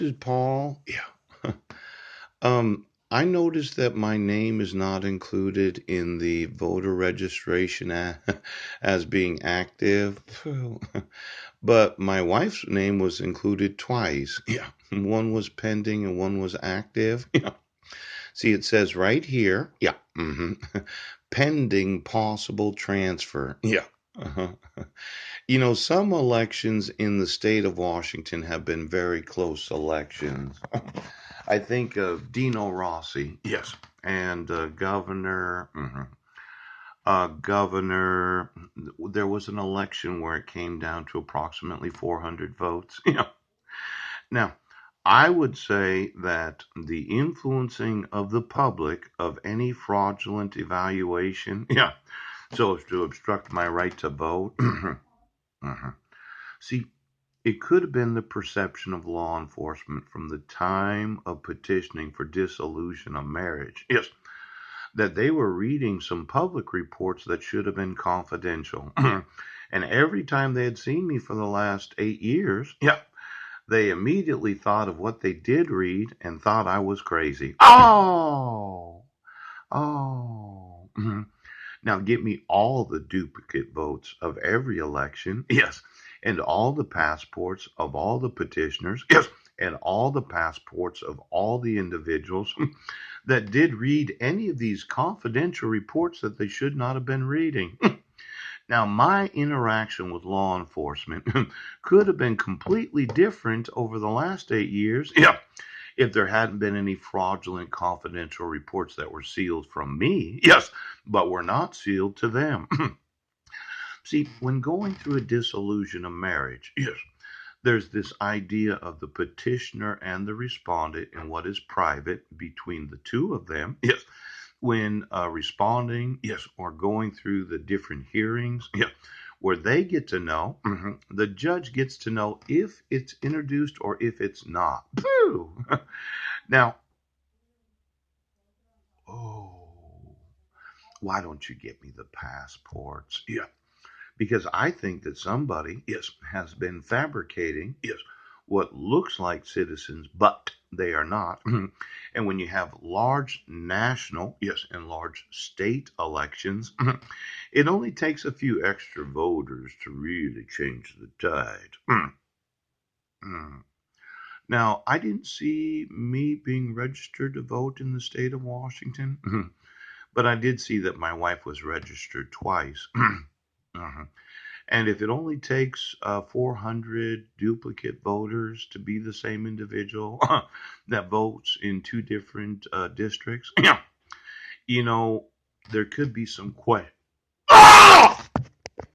is Paul. Yeah. I noticed that my name is not included in the voter registration as being active. Phew. But my wife's name was included twice. Yeah. One was pending and one was active. Yeah. See, it says right here. Yeah. Pending possible transfer. Yeah. Uh-huh. Some elections in the state of Washington have been very close elections. I think of Dino Rossi, yes, and governor. There was an election where it came down to approximately 400 votes. Yeah. Now, I would say that the influencing of the public of any fraudulent evaluation, yeah, so as to obstruct my right to vote. Mhm. See, it could have been the perception of law enforcement from the time of petitioning for dissolution of marriage. Yes, that they were reading some public reports that should have been confidential. And every time they had seen me for the last 8 years, yeah, they immediately thought of what they did read and thought I was crazy. Oh, oh. Now get me all the duplicate votes of every election, yes, and all the passports of all the petitioners, yes, and all the passports of all the individuals that did read any of these confidential reports that they should not have been reading. Now, my interaction with law enforcement could have been completely different over the last 8 years. Yeah, if there hadn't been any fraudulent confidential reports that were sealed from me, yes, but were not sealed to them. See, when going through a dissolution of marriage, yes, there's this idea of the petitioner and the respondent and what is private between the two of them. Yes, when responding, yes, or going through the different hearings, yeah, where they get to know, the judge gets to know if it's introduced or if it's not. Pooh! Now, oh, why don't you get me the passports? Yeah, because I think that somebody, yes, has been fabricating, yes, what looks like citizens, but they are not. And when you have large national, yes, and large state elections, it only takes a few extra voters to really change the tide. Now, I didn't see me being registered to vote in the state of Washington, but I did see that my wife was registered twice. Uh-huh. And if it only takes 400 duplicate voters to be the same individual that votes in two different districts, you know, there could be some